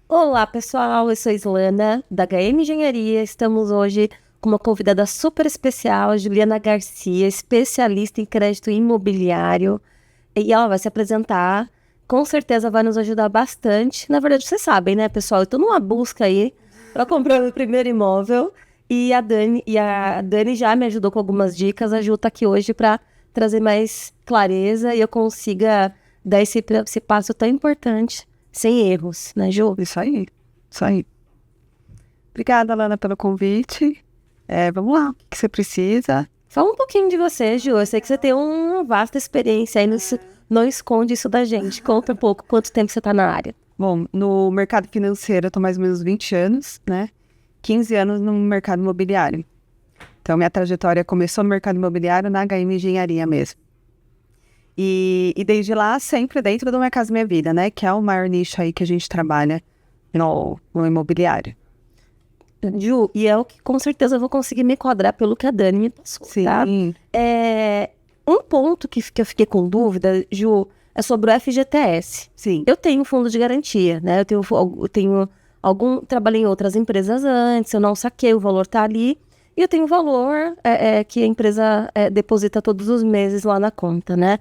Olá, pessoal, eu sou Islana, da HM Engenharia. Estamos hoje com uma convidada super especial, a Juliana Garcia, especialista em crédito imobiliário. E ela vai se apresentar, com certeza vai nos ajudar bastante. Na verdade, vocês sabem, né, pessoal? Eu estou numa busca aí para comprar meu primeiro imóvel. E a Dani já me ajudou com algumas dicas. A Ju está aqui hoje para trazer mais clareza e eu consiga dar esse passo tão importante sem erros, né, Ju? Isso aí, isso aí. Obrigada, Lana, pelo convite. Vamos lá, o que você precisa? Fala um pouquinho de você, Ju. Eu sei que você tem uma vasta experiência aí, não esconde isso da gente. Conta um pouco quanto tempo você está na área. Bom, no mercado financeiro eu estou mais ou menos 20 anos, né? 15 anos no mercado imobiliário. Então, minha trajetória começou no mercado imobiliário na HM Engenharia mesmo. E desde lá, sempre dentro do Minha Casa Minha Vida, né? Que é o maior nicho aí que a gente trabalha no imobiliário. Ju, e é o que com certeza eu vou conseguir me enquadrar pelo que a Dani me passou, tá? Sim, Um ponto que eu fiquei com dúvida, Ju, é sobre o FGTS. sim. Eu tenho fundo de garantia, né? Trabalhei em outras empresas antes, eu não saquei, o valor tá ali. E eu tenho o valor que a empresa deposita todos os meses lá na conta, né?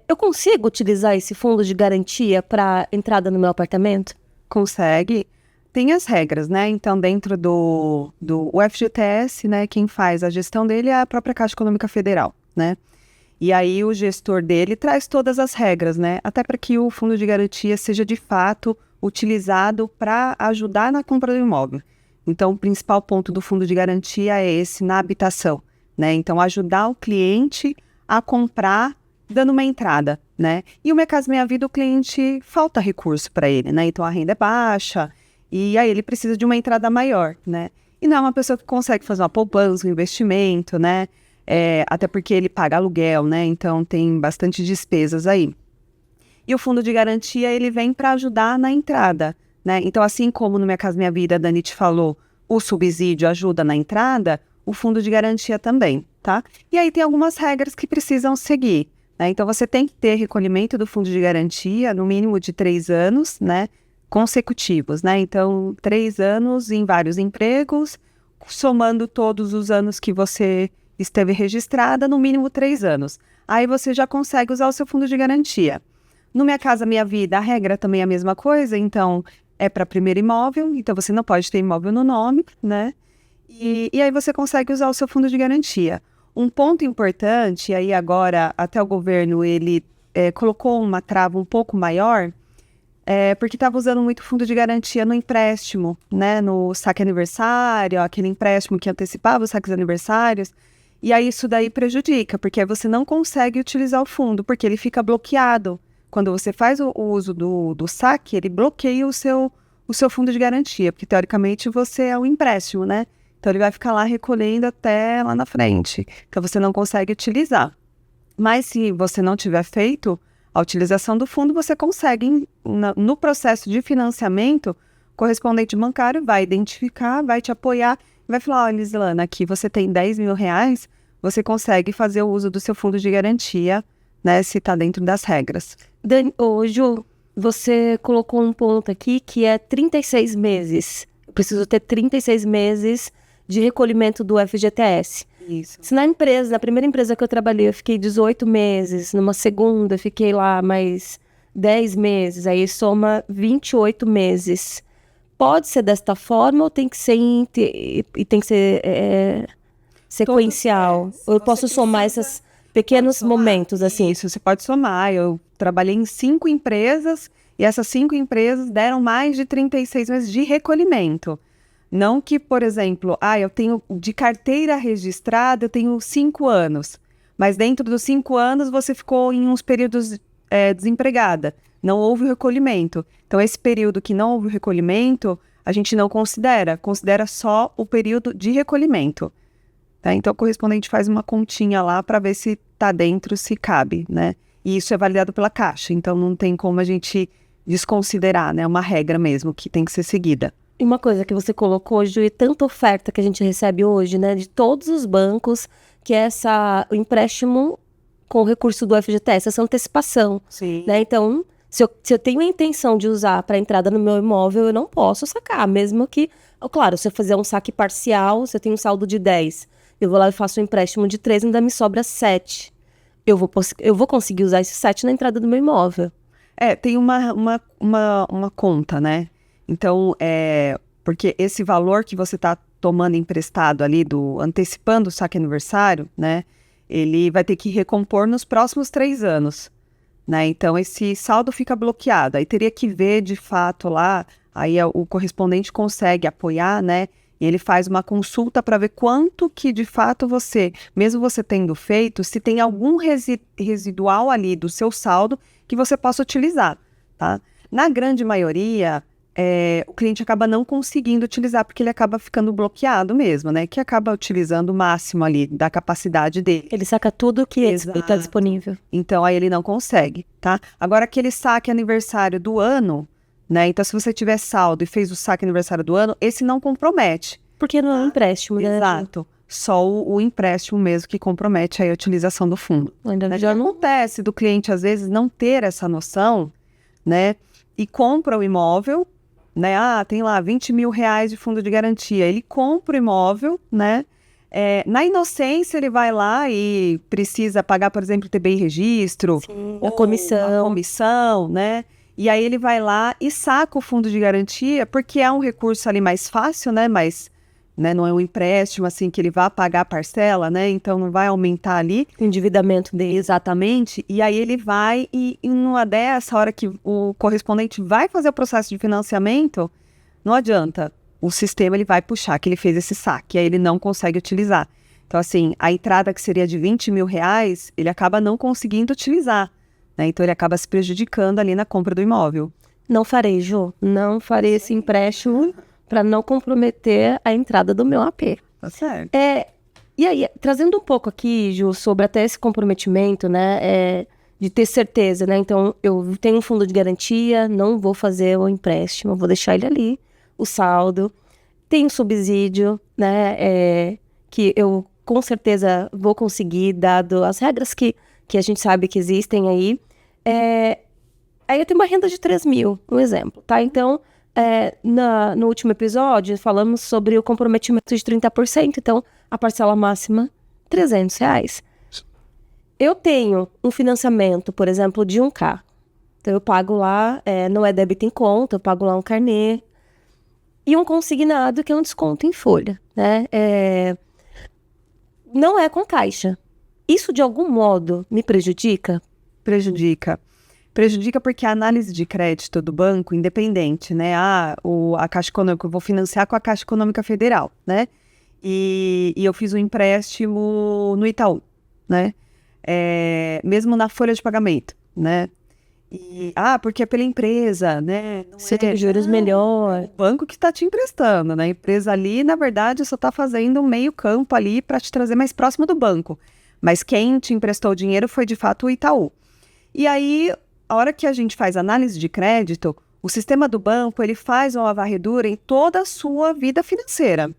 Eu consigo utilizar esse fundo de garantia para entrada no meu apartamento? Consegue. Tem as regras, né? Então, dentro do o FGTS, né, quem faz a gestão dele é a própria Caixa Econômica Federal, né? E aí o gestor dele traz todas as regras, né? Até para que o fundo de garantia seja de fato utilizado para ajudar na compra do imóvel. Então, o principal ponto do fundo de garantia é esse na habitação, né? Então, ajudar o cliente a comprar dando uma entrada, né? E o Minha Casa Minha Vida, o cliente falta recurso para ele, né? Então, a renda é baixa e aí ele precisa de uma entrada maior, né? E não é uma pessoa que consegue fazer uma poupança, um investimento, né? Até porque ele paga aluguel, né? Então tem bastante despesas aí. E o fundo de garantia, ele vem para ajudar na entrada, né? Então, assim como no Minha Casa Minha Vida, a Dani te falou, o subsídio ajuda na entrada, o fundo de garantia também, tá? E aí tem algumas regras que precisam seguir, né? Então, você tem que ter recolhimento do fundo de garantia, no mínimo de 3 anos, né? Consecutivos, né? Então, 3 anos em vários empregos, somando todos os anos que você esteve registrada, no mínimo 3 anos. Aí você já consegue usar o seu fundo de garantia. No Minha Casa Minha Vida, a regra também é a mesma coisa, então é para primeiro imóvel, então você não pode ter imóvel no nome, né? E aí você consegue usar o seu fundo de garantia. Um ponto importante, aí agora até o governo ele colocou uma trava um pouco maior, porque estava usando muito fundo de garantia no empréstimo, né? No saque aniversário, aquele empréstimo que antecipava os saques aniversários. E aí isso daí prejudica, porque aí você não consegue utilizar o fundo, porque ele fica bloqueado. Quando você faz o uso do saque, ele bloqueia o seu fundo de garantia, porque teoricamente você é um empréstimo, né? Então ele vai ficar lá recolhendo até lá na frente. Então você não consegue utilizar. Mas se você não tiver feito a utilização do fundo, você consegue, no processo de financiamento, o correspondente bancário vai identificar, vai te apoiar, vai falar, olha, Islana, aqui você tem 10 mil reais, você consegue fazer o uso do seu fundo de garantia, né, se está dentro das regras. Dani, Ju, você colocou um ponto aqui que é 36 meses. Eu preciso ter 36 meses de recolhimento do FGTS. Isso. Se na primeira empresa que eu trabalhei, eu fiquei 18 meses, numa segunda eu fiquei lá mais 10 meses, aí soma 28 meses. Pode ser desta forma ou tem que ser, sequencial? Ou eu posso somar esses pequenos momentos, assim? Isso, você pode somar. Eu trabalhei em 5 empresas e essas 5 empresas deram mais de 36 meses de recolhimento. Não que, por exemplo, eu tenho de carteira registrada, eu tenho 5 anos, mas dentro dos 5 anos você ficou em uns períodos desempregada, não houve o recolhimento. Então, esse período que não houve o recolhimento, a gente não considera só o período de recolhimento. Tá? Então, o correspondente faz uma continha lá para ver se está dentro, se cabe, né? E isso é validado pela Caixa, então não tem como a gente desconsiderar, né? É uma regra mesmo que tem que ser seguida. E uma coisa que você colocou, Ju, e tanta oferta que a gente recebe hoje, né, de todos os bancos, que é o empréstimo com o recurso do FGTS, essa antecipação. Sim. Né? Então, Se eu tenho a intenção de usar para entrada no meu imóvel, eu não posso sacar, mesmo que, claro, se eu fizer um saque parcial, se eu tenho um saldo de 10, eu vou lá e faço um empréstimo de 3, ainda me sobra 7. Eu vou conseguir usar esse 7 na entrada do meu imóvel. Tem uma conta, né? Então, porque esse valor que você está tomando emprestado ali, antecipando o saque aniversário, né? Ele vai ter que recompor nos próximos 3 anos, né? Então, esse saldo fica bloqueado. Aí teria que ver, de fato, lá, aí o correspondente consegue apoiar, né? E ele faz uma consulta para ver quanto que, de fato, mesmo você tendo feito, se tem algum residual ali do seu saldo que você possa utilizar, tá? Na grande maioria, o cliente acaba não conseguindo utilizar, porque ele acaba ficando bloqueado mesmo, né? Que acaba utilizando o máximo ali da capacidade dele. Ele saca tudo que está disponível. Então, aí ele não consegue, tá? Agora, aquele saque aniversário do ano, né? Então, se você tiver saldo e fez o saque aniversário do ano, esse não compromete. Porque não é um empréstimo, né? Exato. Só o empréstimo mesmo que compromete aí a utilização do fundo. Ainda Já não acontece do cliente, às vezes, não ter essa noção, né? E compra o imóvel, né? Tem lá 20 mil reais de fundo de garantia. Ele compra o imóvel, né? Na inocência, ele vai lá e precisa pagar, por exemplo, TBI registro. Sim, ou a comissão, né? E aí ele vai lá e saca o fundo de garantia, porque é um recurso ali mais fácil, né? Mas, né, não é um empréstimo, assim, que ele vai pagar a parcela, né? Então, não vai aumentar ali. O endividamento dele. Exatamente. E aí ele vai e numa dessa hora que o correspondente vai fazer o processo de financiamento, não adianta. O sistema, ele vai puxar que ele fez esse saque, aí ele não consegue utilizar. Então, assim, a entrada que seria de 20 mil reais, ele acaba não conseguindo utilizar, né? Então, ele acaba se prejudicando ali na compra do imóvel. Não farei, Ju. Não farei esse empréstimo para não comprometer a entrada do meu AP. Tá certo. E aí, trazendo um pouco aqui, Ju, sobre até esse comprometimento, né, de ter certeza, né? Então, eu tenho um fundo de garantia, não vou fazer o empréstimo, vou deixar ele ali, o saldo. Tem um subsídio, né, que eu com certeza vou conseguir, dado as regras que a gente sabe que existem aí. Aí eu tenho uma renda de 3 mil, um exemplo, tá? Então, no último episódio, falamos sobre o comprometimento de 30%, então a parcela máxima, R$300. Eu tenho um financiamento, por exemplo, de um carro. Então eu pago lá, não é débito em conta, eu pago lá um carnê. E um consignado, que é um desconto em folha, né? Não é com caixa. Isso, de algum modo, me prejudica? Prejudica. Prejudica porque a análise de crédito do banco, independente, né? A Caixa Econômica, eu vou financiar com a Caixa Econômica Federal, né? E eu fiz um empréstimo no Itaú, né? Mesmo na folha de pagamento, né? Porque é pela empresa, né? Você tem juros melhor. É o banco que está te emprestando, né? A empresa ali, na verdade, só está fazendo um meio campo ali para te trazer mais próximo do banco. Mas quem te emprestou o dinheiro foi, de fato, o Itaú. E aí, a hora que a gente faz análise de crédito, o sistema do banco, ele faz uma varredura em toda a sua vida financeira.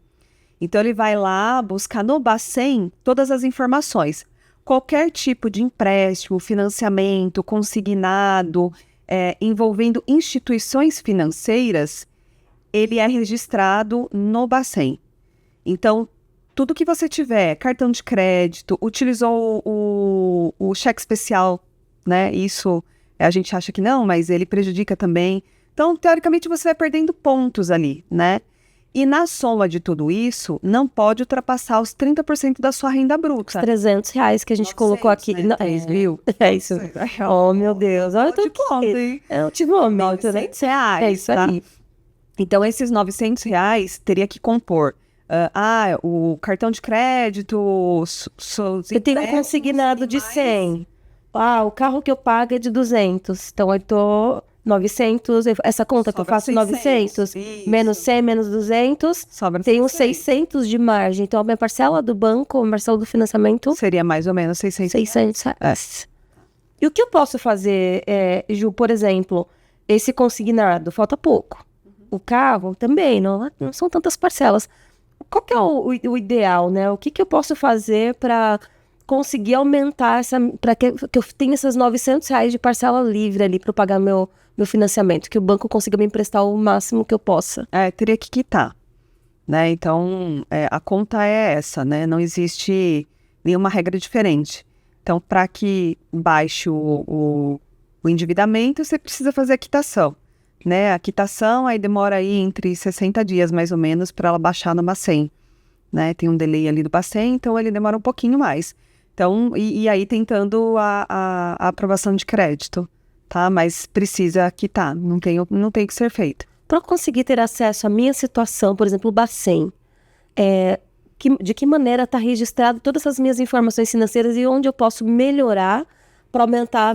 Então, ele vai lá buscar no Bacen todas as informações. Qualquer tipo de empréstimo, financiamento, consignado, envolvendo instituições financeiras, ele é registrado no Bacen. Então, tudo que você tiver, cartão de crédito, utilizou o cheque especial, né? Isso a gente acha que não, mas ele prejudica também. Então, teoricamente, você vai perdendo pontos ali, né? E na soma de tudo isso, não pode ultrapassar os 30% da sua renda bruta. Os R$300 que a gente colocou aqui. Né? 3 mil? É isso. Oh, meu Deus. Olha, eu tô hein? Eu tive um aumento, né? R$900, É isso tá? aí. Então, esses R$900 teria que compor o cartão de crédito, Eu tenho um consignado de 100. O carro que eu pago é de 200. Então, eu tô 900. Essa conta que eu faço, 900, menos 100, menos 200, sobra tem uns 600 de margem. Então, a minha parcela do banco, a parcela do financiamento... seria mais ou menos 600 reais. E o que eu posso fazer, Ju, por exemplo, esse consignado, falta pouco. O carro também, não são tantas parcelas. Qual que é o ideal, né? O que eu posso fazer para conseguir aumentar para que eu tenha esses R$ 900 de parcela livre ali para eu pagar meu financiamento, que o banco consiga me emprestar o máximo que eu possa. Teria que quitar, né? Então, a conta é essa, né? Não existe nenhuma regra diferente. Então, para que baixe o endividamento, você precisa fazer a quitação, né? A quitação aí demora aí entre 60 dias, mais ou menos, para ela baixar no Bacen, né? Tem um delay ali do Bacen, então ele demora um pouquinho mais. Então, e aí tentando a aprovação de crédito, tá? Mas precisa quitar, não tem o que ser feito. Para eu conseguir ter acesso à minha situação, por exemplo, o Bacen, de que maneira está registrado todas essas minhas informações financeiras e onde eu posso melhorar para aumentar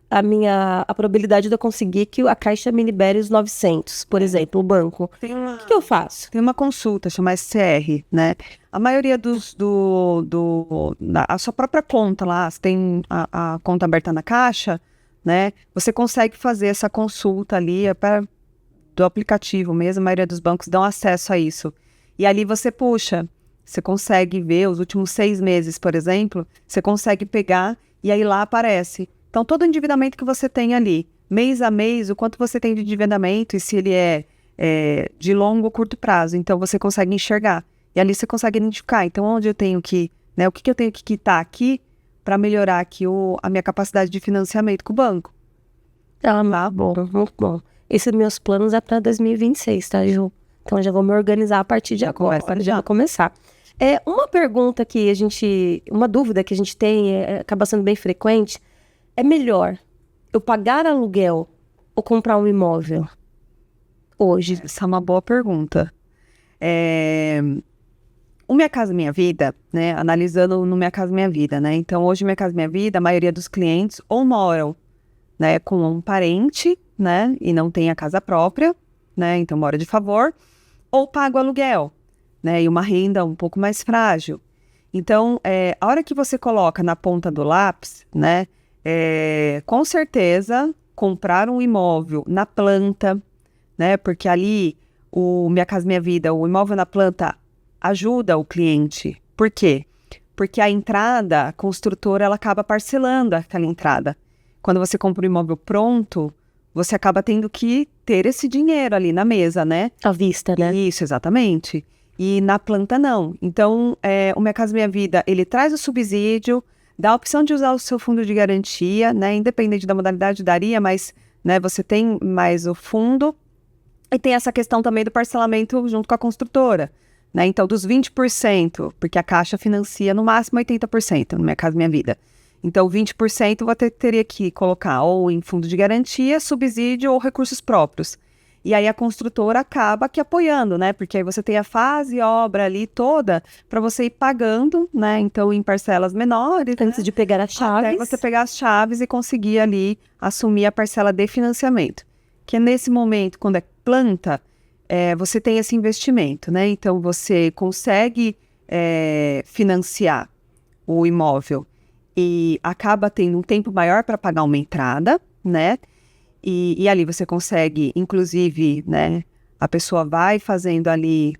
a probabilidade de eu conseguir que a Caixa me libere os 900, por exemplo, o banco. O que eu faço? Tem uma consulta, chama SCR, né? A maioria a sua própria conta lá, você tem a conta aberta na Caixa, né? Você consegue fazer essa consulta ali, do aplicativo mesmo, a maioria dos bancos dão acesso a isso. E ali você puxa, você consegue ver os últimos 6 meses, por exemplo, você consegue pegar e aí lá aparece. Então, todo o endividamento que você tem ali, mês a mês, o quanto você tem de endividamento e se ele é de longo ou curto prazo. Então, você consegue enxergar. E ali você consegue identificar. Então, onde eu tenho que, né, o que eu tenho que quitar aqui para melhorar aqui a minha capacidade de financiamento com o banco. Tá bom, muito bom. Esses meus planos é para 2026, tá, Ju? Então, já vou me organizar a partir de agora. Já vou começar. Uma pergunta uma dúvida que a gente tem, acaba sendo bem frequente, é melhor eu pagar aluguel ou comprar um imóvel hoje? Essa é uma boa pergunta. O Minha Casa Minha Vida, né? Analisando no Minha Casa Minha Vida, né? Então, hoje, Minha Casa Minha Vida, a maioria dos clientes ou moram, né, com um parente, né? E não tem a casa própria, né? Então, mora de favor, ou paga o aluguel, né? E uma renda um pouco mais frágil. Então, a hora que você coloca na ponta do lápis, né? Com certeza, comprar um imóvel na planta, né? Porque ali, o Minha Casa Minha Vida, o imóvel na planta ajuda o cliente. Por quê? Porque a entrada, a construtora, ela acaba parcelando aquela entrada. Quando você compra um imóvel pronto, você acaba tendo que ter esse dinheiro ali na mesa, né? À vista, né? Isso, exatamente. E na planta, não. Então, o Minha Casa Minha Vida, ele traz o subsídio, dá a opção de usar o seu fundo de garantia, né? Independente da modalidade, daria, mas, né, você tem mais o fundo. E tem essa questão também do parcelamento junto com a construtora, né? Então, dos 20%, porque a Caixa financia no máximo 80% no Minha Casa Minha Vida. Então, 20% você teria que colocar ou em fundo de garantia, subsídio ou recursos próprios. E aí a construtora acaba que apoiando, né? Porque aí você tem a fase obra ali toda para você ir pagando, né? Então, em parcelas menores. Antes de pegar as chaves. Até você pegar as chaves e conseguir ali assumir a parcela de financiamento. Que é nesse momento, quando é planta, você tem esse investimento, né? Então, você consegue financiar o imóvel e acaba tendo um tempo maior para pagar uma entrada, né? E ali você consegue, inclusive, né? A pessoa vai fazendo ali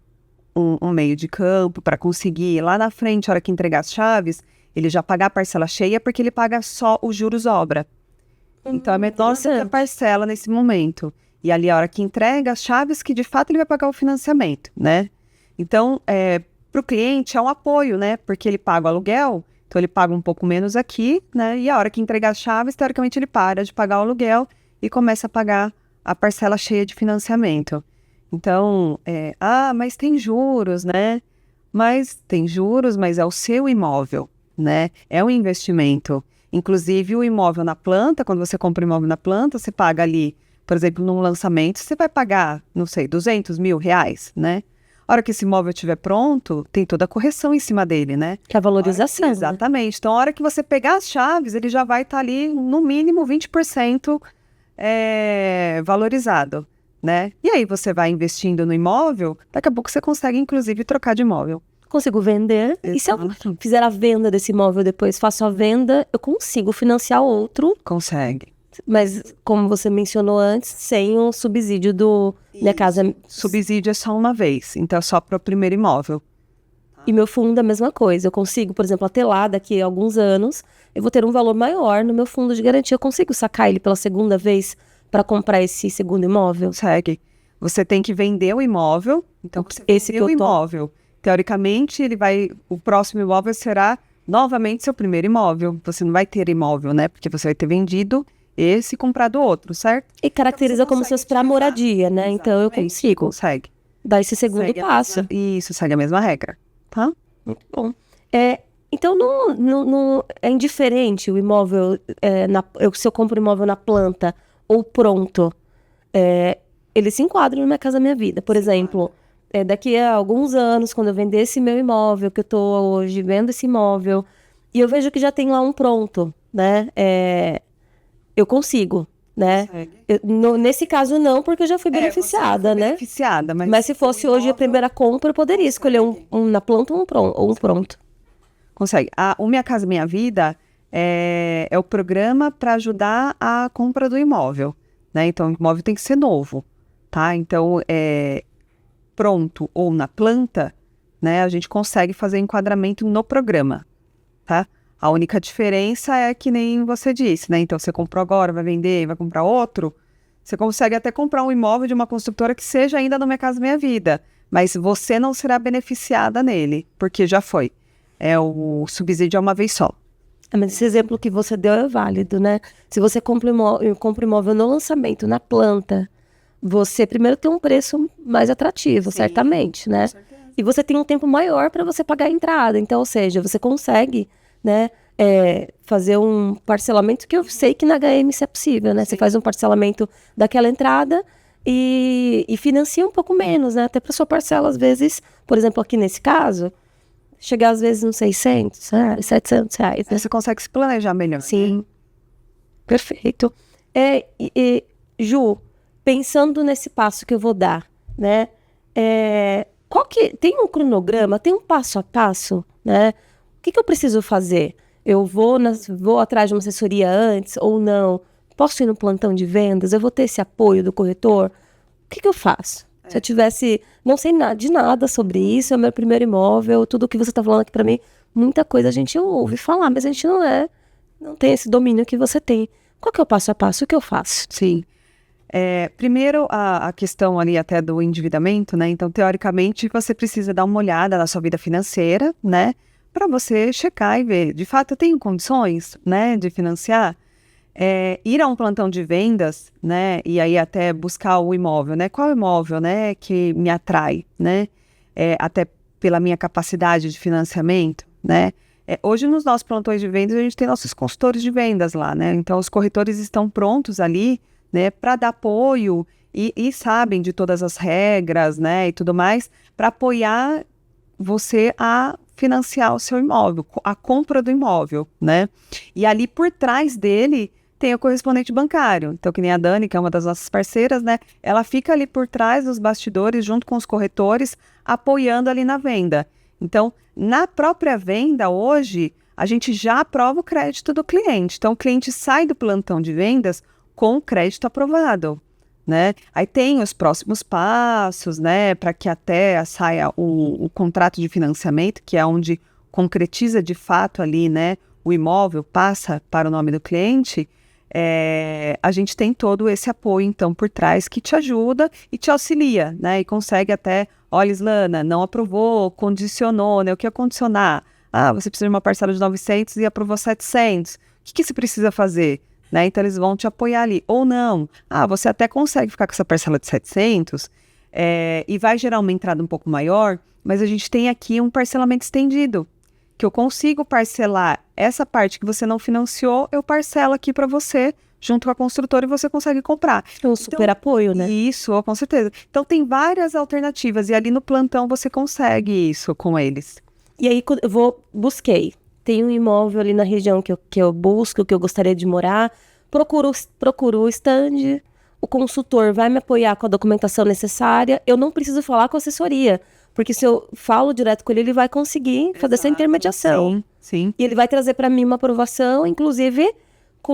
um meio de campo para conseguir, lá na frente, a hora que entregar as chaves, ele já pagar a parcela cheia porque ele paga só os juros obra. Então, é menor a parcela nesse momento. E ali, a hora que entrega as chaves, que de fato ele vai pagar o financiamento, né? Então, para o cliente é um apoio, né? Porque ele paga o aluguel, então ele paga um pouco menos aqui, né? E a hora que entregar as chaves, teoricamente ele para de pagar o aluguel e começa a pagar a parcela cheia de financiamento. Então, mas tem juros, né? Mas tem juros, mas é o seu imóvel, né? É um investimento. Inclusive, o imóvel na planta, quando você compra um imóvel na planta, você paga ali, por exemplo, num lançamento, você vai pagar, não sei, R$200 mil, né? A hora que esse imóvel estiver pronto, tem toda a correção em cima dele, né? Que é a valorização. Exatamente. Então, a hora que você pegar as chaves, ele já vai estar ali, no mínimo, 20% valorizado, né? E aí você vai investindo no imóvel, daqui a pouco você consegue, inclusive, trocar de imóvel. Consigo vender. Exato. E se eu fizer a venda desse imóvel depois, faço a venda, eu consigo financiar outro. Consegue. Mas, como você mencionou antes, sem o subsídio do Minha Casa. Subsídio é só uma vez, então é só para o primeiro imóvel. E meu fundo é a mesma coisa. Eu consigo, por exemplo, até lá, daqui a alguns anos, eu vou ter um valor maior no meu fundo de garantia. Eu consigo sacar ele pela segunda vez para comprar esse segundo imóvel? Consegue. Você tem que vender o imóvel. Então, você Esse vendeu que o eu tô... imóvel. Teoricamente, o próximo imóvel será novamente seu primeiro imóvel. Você não vai ter imóvel, né? Porque você vai ter vendido esse e comprado outro, certo? E caracteriza Então, como se fosse para moradia, né? Então, eu consigo Consegue. dar esse segundo Segue passo. Isso, segue a mesma regra, tá? Muito bom. Então, é indiferente o imóvel, se eu compro um imóvel na planta ou pronto, ele se enquadra na Minha Casa Minha Vida. Por exemplo, daqui a alguns anos, quando eu vender esse meu imóvel, que eu estou hoje vendo esse imóvel, e eu vejo que já tem lá um pronto, né? Eu consigo, né? Nesse caso, não, porque eu já fui beneficiada, né? Beneficiada, Mas se fosse hoje a primeira compra, eu poderia escolher um na planta ou um pronto. Consegue. O Minha Casa Minha Vida é o programa para ajudar a compra do imóvel, né? Então, o imóvel tem que ser novo, tá? Então, pronto ou na planta, né? A gente consegue fazer enquadramento no programa, tá? A única diferença é que nem você disse, né? Então, você comprou agora, vai vender, vai comprar outro. Você consegue até comprar um imóvel de uma construtora que seja ainda no Minha Casa Minha Vida, mas você não será beneficiada nele, porque já foi. O subsídio é uma vez só. Mas esse exemplo que você deu é válido, né? Se você compra imóvel no lançamento, na planta, você primeiro tem um preço mais atrativo, Sim, certamente, né? E você tem um tempo maior para você pagar a entrada. Então, ou seja, você consegue, né, fazer um parcelamento que eu sei que na HM isso é possível, né? Sim. Você faz um parcelamento daquela entrada e financia um pouco menos, né? Até para sua parcela, às vezes, por exemplo, aqui nesse caso, chegar às vezes nos 600, R$700, né? Você consegue se planejar melhor. Sim, perfeito. Ju, pensando nesse passo que eu vou dar, né? Tem um cronograma, tem um passo a passo, né? O que eu preciso fazer? Eu vou atrás de uma assessoria antes ou não? Posso ir no plantão de vendas? Eu vou ter esse apoio do corretor? O que eu faço? Se eu tivesse, não sei de nada sobre isso, é o meu primeiro imóvel, tudo o que você está falando aqui para mim, muita coisa a gente ouve falar, mas a gente não tem esse domínio que você tem. Qual que é o passo a passo? O que eu faço? Sim. Primeiro, a questão ali até do endividamento, né? Então, teoricamente, você precisa dar uma olhada na sua vida financeira, né? Para você checar e ver, de fato, eu tenho condições, né, de financiar? Ir a um plantão de vendas, né, e aí até buscar o imóvel, né, qual imóvel, né, que me atrai, né, até pela minha capacidade de financiamento, né. Hoje nos nossos plantões de vendas a gente tem nossos consultores de vendas lá, né, então os corretores estão prontos ali, né, para dar apoio e sabem de todas as regras, né, e tudo mais, para apoiar você a financiar o seu imóvel, a compra do imóvel, né, e ali por trás dele tem o correspondente bancário. Então, que nem a Dani, que é uma das nossas parceiras, né? Ela fica ali por trás dos bastidores, junto com os corretores, apoiando ali na venda. Então, na própria venda, hoje, a gente já aprova o crédito do cliente. Então, o cliente sai do plantão de vendas com o crédito aprovado, né? Aí tem os próximos passos, né? Para que até saia o contrato de financiamento, que é onde concretiza de fato ali, né? O imóvel passa para o nome do cliente. A gente tem todo esse apoio, então, por trás, que te ajuda e te auxilia, né? E consegue até, olha, Islana, não aprovou, condicionou, né? O que é condicionar? Você precisa de uma parcela de 900 e aprovou 700. O que você precisa fazer? Né? Então, eles vão te apoiar ali. Ou não, você até consegue ficar com essa parcela de 700 e vai gerar uma entrada um pouco maior, mas a gente tem aqui um parcelamento estendido, que eu consigo parcelar essa parte que você não financiou, eu parcelo aqui para você, junto com a construtora, e você consegue comprar. É um super apoio, né? Isso, com certeza. Então, tem várias alternativas, e ali no plantão você consegue isso com eles. E aí, busquei. Tem um imóvel ali na região que eu busco, que eu gostaria de morar, procuro o stand, o consultor vai me apoiar com a documentação necessária, eu não preciso falar com a assessoria, porque se eu falo direto com ele vai conseguir fazer essa intermediação. Sim. E ele vai trazer para mim uma aprovação, inclusive com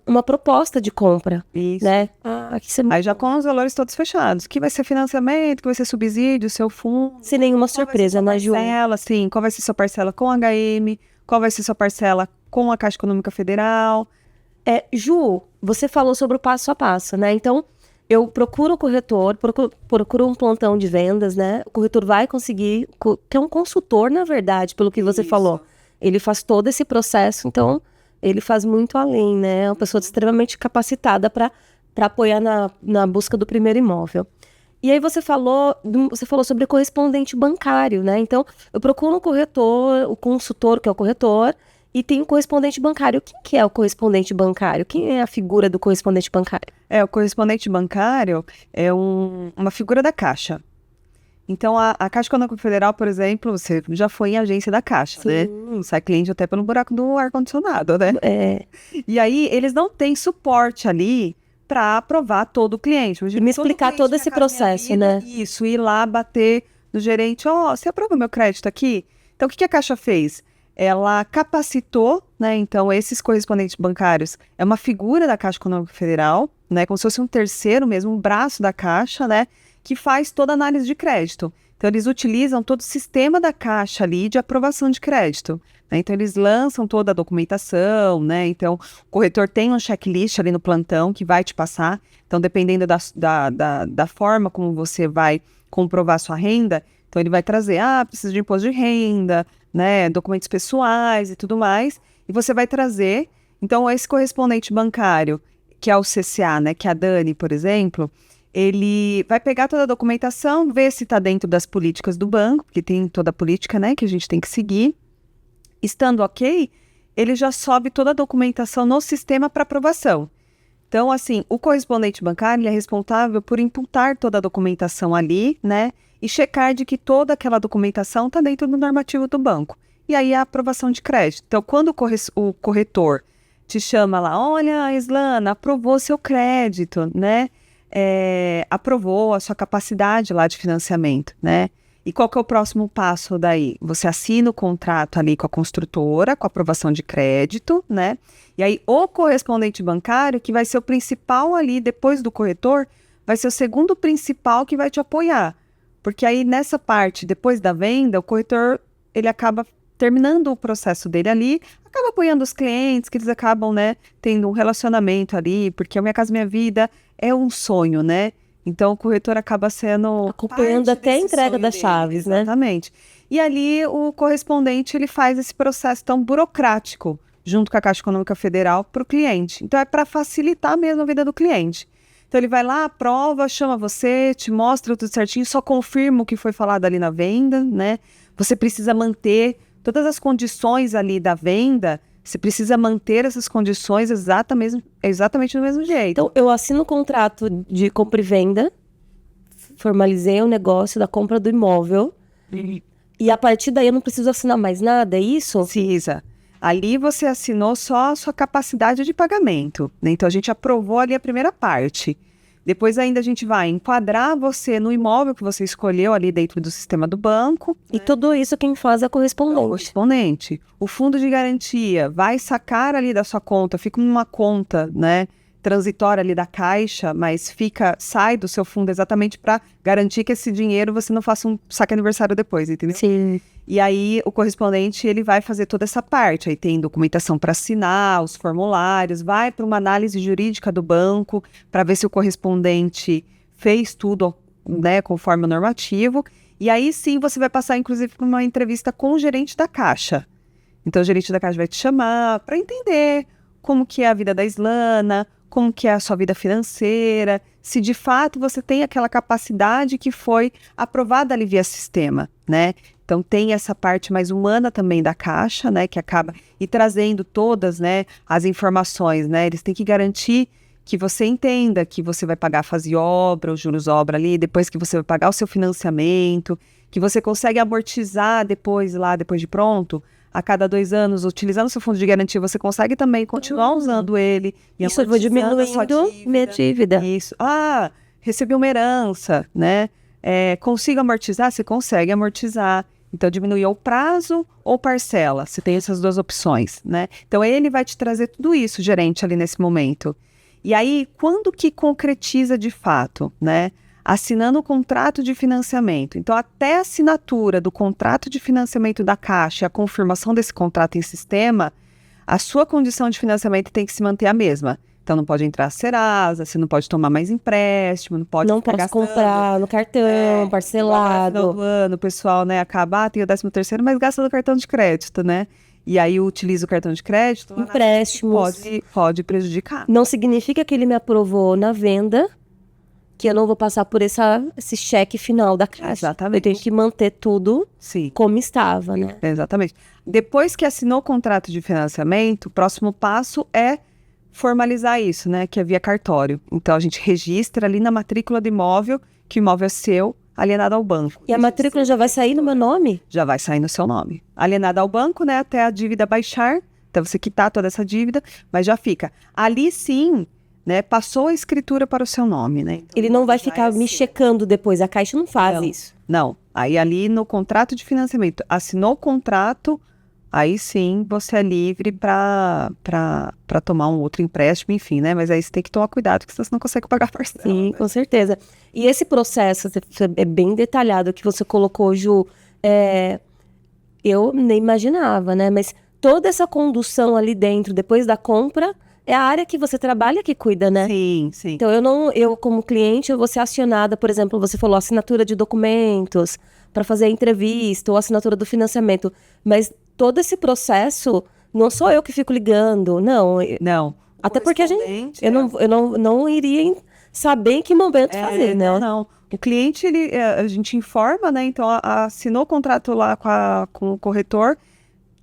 uma proposta de compra, Isso. né? Aqui você... Aí já com os valores todos fechados. Que vai ser financiamento, que vai ser subsídio, seu fundo. Sem nenhuma surpresa, né, Ju? Sim, qual vai ser sua parcela com a HM, qual vai ser sua parcela com a Caixa Econômica Federal. Ju, você falou sobre o passo a passo, né? Então, eu procuro o corretor, procuro um plantão de vendas, né? O corretor vai conseguir, que é um consultor, na verdade, pelo que você falou. Ele faz todo esse processo, então, ele faz muito além, né? É uma pessoa extremamente capacitada para apoiar na busca do primeiro imóvel. E aí você falou sobre correspondente bancário, né? Então, eu procuro um corretor, o consultor, que é o corretor, e tem o correspondente bancário. Quem que é o correspondente bancário? Quem é a figura do correspondente bancário? O correspondente bancário é uma figura da Caixa. Então, a Caixa Econômica Federal, por exemplo, você já foi em agência da Caixa, né? Sai cliente até pelo buraco do ar-condicionado, né? E aí, eles não têm suporte ali para aprovar todo o cliente. E me explicar todo esse processo, né? Isso, ir lá bater no gerente, você aprova meu crédito aqui? Então, o que a Caixa fez? Ela capacitou, né, então, esses correspondentes bancários, é uma figura da Caixa Econômica Federal, né, como se fosse um terceiro mesmo, um braço da Caixa, né, que faz toda a análise de crédito. Então, eles utilizam todo o sistema da Caixa ali de aprovação de crédito, né, então eles lançam toda a documentação, né, então o corretor tem um checklist ali no plantão que vai te passar, então dependendo da forma como você vai comprovar sua renda, então ele vai trazer, precisa de imposto de renda, né, documentos pessoais e tudo mais, e você vai trazer, então esse correspondente bancário, que é o CCA, né, que é a Dani, por exemplo, ele vai pegar toda a documentação, ver se está dentro das políticas do banco, porque tem toda a política, né, que a gente tem que seguir. Estando ok, ele já sobe toda a documentação no sistema para aprovação. Então, assim, o correspondente bancário ele é responsável por imputar toda a documentação ali, né, e checar de que toda aquela documentação está dentro do normativo do banco. E aí a aprovação de crédito. Então, quando o corretor te chama lá, olha, Islana, aprovou seu crédito, né? Aprovou a sua capacidade lá de financiamento, né? E qual que é o próximo passo daí? Você assina o contrato ali com a construtora, com a aprovação de crédito, né? E aí o correspondente bancário, que vai ser o principal ali, depois do corretor, vai ser o segundo principal que vai te apoiar. Porque aí nessa parte, depois da venda, o corretor, ele acaba terminando o processo dele ali, acaba apoiando os clientes, que eles acabam, né, tendo um relacionamento ali, porque a Minha Casa Minha Vida é um sonho, né? Então, o corretor acaba sendo... acompanhando até a entrega das chaves, né? Exatamente. E ali, o correspondente, ele faz esse processo tão burocrático, junto com a Caixa Econômica Federal, para o cliente. Então, é para facilitar mesmo a vida do cliente. Então, ele vai lá, aprova, chama você, te mostra tudo certinho, só confirma o que foi falado ali na venda, né? Você precisa manter todas as condições ali da venda, você precisa manter essas condições exatamente do mesmo jeito. Então, eu assino o contrato de compra e venda, formalizei o negócio da compra do imóvel, e a partir daí eu não preciso assinar mais nada, é isso? Precisa. Ali você assinou só a sua capacidade de pagamento, né? Então, a gente aprovou ali a primeira parte. Depois ainda a gente vai enquadrar você no imóvel que você escolheu ali dentro do sistema do banco. E tudo isso quem faz é o correspondente. O correspondente. O fundo de garantia vai sacar ali da sua conta, fica numa conta, né, transitória ali da Caixa, mas sai do seu fundo exatamente para garantir que esse dinheiro você não faça um saque aniversário depois, entendeu? Sim. E aí o correspondente ele vai fazer toda essa parte, aí tem documentação para assinar, os formulários, vai para uma análise jurídica do banco para ver se o correspondente fez tudo, né, conforme o normativo, e aí sim você vai passar inclusive por uma entrevista com o gerente da Caixa. Então o gerente da Caixa vai te chamar para entender como que é a vida da Islana, como que é a sua vida financeira, se de fato você tem aquela capacidade que foi aprovada ali via sistema, né? Então, tem essa parte mais humana também da Caixa, né, que acaba trazendo todas, né, as informações, né, eles têm que garantir que você entenda que você vai pagar a fase obra, os juros obra ali, depois que você vai pagar o seu financiamento, que você consegue amortizar depois de pronto, a cada 2 anos, utilizando o seu fundo de garantia, você consegue também continuar usando ele. E isso eu vou diminuindo minha dívida. Isso. Recebi uma herança, né, consigo amortizar? Você consegue amortizar. Então, diminuir ou prazo ou parcela. Você tem essas duas opções, né? Então, ele vai te trazer tudo isso, gerente, ali nesse momento. E aí, quando que concretiza de fato, né? Assinando o contrato de financiamento. Então, até a assinatura do contrato de financiamento da Caixa, a confirmação desse contrato em sistema, a sua condição de financiamento tem que se manter a mesma. Então, não pode entrar Serasa, você não pode tomar mais empréstimo, não pode Não posso comprar no cartão, parcelado. No ano, o pessoal, né, acaba, tem o 13º, mas gasta no cartão de crédito, né? E aí utiliza o cartão de crédito. Empréstimos. Pode prejudicar. Não significa que ele me aprovou na venda, que eu não vou passar por esse cheque final da Caixa. Exatamente. Eu tenho que manter tudo como estava, né? Exatamente. Depois que assinou o contrato de financiamento, o próximo passo é formalizar isso, né? Que é via cartório. Então, a gente registra ali na matrícula do imóvel, que o imóvel é seu, alienado ao banco. E a matrícula já vai sair no meu nome? Já vai sair no seu nome. Alienado ao banco, né? Até a dívida baixar, até você quitar toda essa dívida, mas já fica. Ali sim, né? Passou a escritura para o seu nome, né? Então, ele não vai ficar me checando depois. A Caixa não faz isso. Não. Aí ali no contrato de financiamento, assinou o contrato, aí sim você é livre para tomar um outro empréstimo, enfim, né? Mas aí você tem que tomar cuidado, porque senão você não consegue pagar a parcela. Sim, com certeza. E esse processo é bem detalhado que você colocou, Ju. Eu nem imaginava, né? Mas toda essa condução ali dentro, depois da compra, é a área que você trabalha que cuida, né? Sim, sim. Então, eu como cliente, eu vou ser acionada, por exemplo, você falou assinatura de documentos para fazer a entrevista ou assinatura do financiamento. Mas todo esse processo, não sou eu que fico ligando, não. Não. Até porque eu não iria saber em que momento fazer, né? Não. O cliente, a gente informa, né? Então, assinou o contrato lá com o corretor,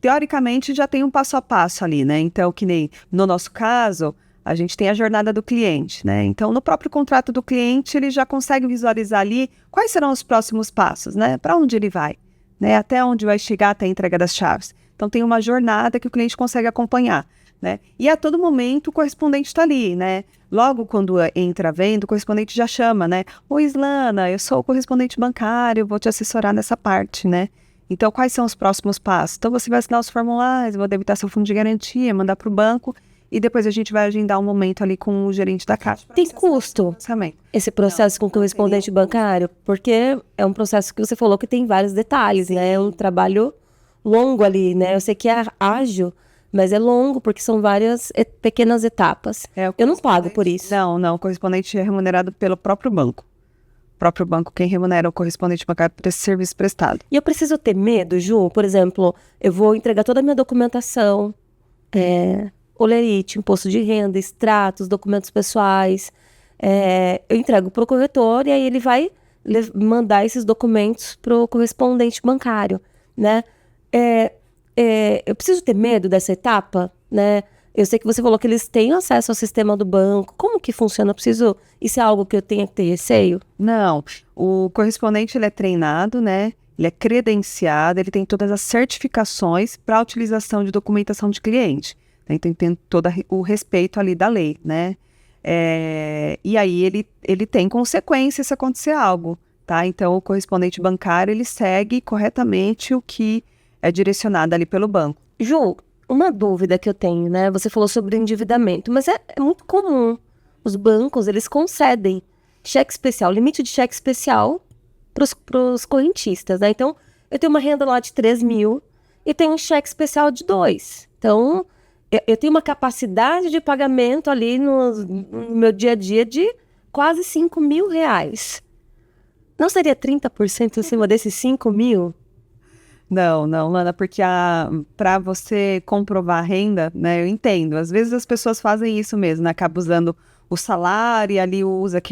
teoricamente já tem um passo a passo ali, né? Então, que nem no nosso caso, a gente tem a jornada do cliente, né? Então, no próprio contrato do cliente, ele já consegue visualizar ali quais serão os próximos passos, né? Para onde ele vai, né? Até onde vai chegar até a entrega das chaves. Então, tem uma jornada que o cliente consegue acompanhar, né? E a todo momento o correspondente está ali, né? Logo quando entra a venda, o correspondente já chama, né? Oi, Islana, eu sou o correspondente bancário, vou te assessorar nessa parte, né? Então, quais são os próximos passos? Então, você vai assinar os formulários, vou debitar seu fundo de garantia, mandar para o banco e depois a gente vai agendar um momento ali com o gerente da Caixa. Tem custo esse processo com o correspondente bancário? Porque é um processo que você falou que tem vários detalhes, né? É um trabalho longo ali, né? Eu sei que é ágil, mas é longo porque são várias pequenas etapas. Eu não pago por isso. Não. O correspondente é remunerado pelo próprio banco. O próprio banco quem remunera o correspondente bancário por esse serviço prestado. E eu preciso ter medo, Ju? Por exemplo, eu vou entregar toda a minha documentação, olerite, imposto de renda, extratos, documentos pessoais. Eu entrego para o corretor e aí ele vai mandar esses documentos para o correspondente bancário, né? Eu preciso ter medo dessa etapa, né? Eu sei que você falou que eles têm acesso ao sistema do banco. Como que funciona? Isso é algo que eu tenha que ter receio? Não. O correspondente, ele é treinado, né? Ele é credenciado, ele tem todas as certificações para a utilização de documentação de cliente. Né? Então, tem todo o respeito ali da lei, né? E aí, ele tem consequência se acontecer algo, tá? Então, o correspondente bancário, ele segue corretamente o que é direcionado ali pelo banco. Ju, uma dúvida que eu tenho, né? Você falou sobre endividamento, mas é muito comum. Os bancos, eles concedem cheque especial, limite de cheque especial para os correntistas, né? Então, eu tenho uma renda lá de 3 mil e tenho um cheque especial de 2. Então, eu tenho uma capacidade de pagamento ali no meu dia a dia de quase 5 mil reais. Não seria 30% em cima desses 5 mil? Não, Lana, porque para você comprovar a renda, né, eu entendo. Às vezes as pessoas fazem isso mesmo, né, acaba usando o salário e ali usa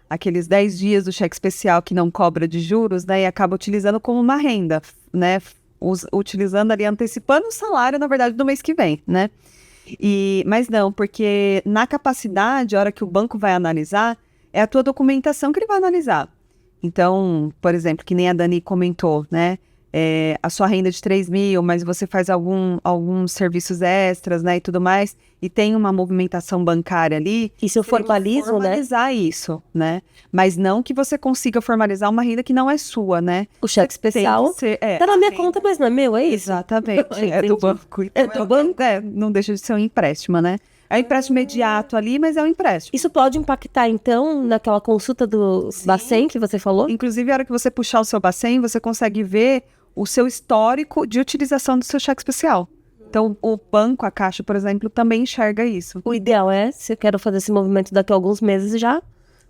aqueles 10 dias do cheque especial que não cobra de juros, né, e acaba utilizando como uma renda, né, utilizando ali, antecipando o salário, na verdade, do mês que vem, né. Mas não, porque na capacidade, a hora que o banco vai analisar, é a tua documentação que ele vai analisar. Então, por exemplo, que nem a Dani comentou, né, a sua renda de 3 mil, mas você faz alguns serviços extras, né, e tudo mais, e tem uma movimentação bancária ali... Isso eu formalizo, né? Formalizar isso, né? Mas não que você consiga formalizar uma renda que não é sua, né? O cheque especial tá na minha conta, mas não é meu, é isso? Exatamente, é do banco. É do banco? Não deixa de ser um empréstimo, né? É um empréstimo imediato ali, mas é um empréstimo. Isso pode impactar, então, naquela consulta do Bacen que você falou? Inclusive, a hora que você puxar o seu Bacen, você consegue ver o seu histórico de utilização do seu cheque especial. Então, o banco, a Caixa, por exemplo, também enxerga isso. O ideal é, se eu quero fazer esse movimento daqui a alguns meses, já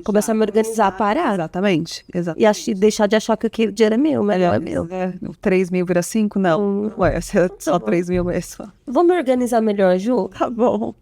começar a me organizar, parar. Exatamente. E deixar de achar que aquele dinheiro é meu, mas não é meu. O 3 mil vira 5? Não. Ué, só 3 mil mesmo. Vou me organizar melhor, Ju? Tá bom.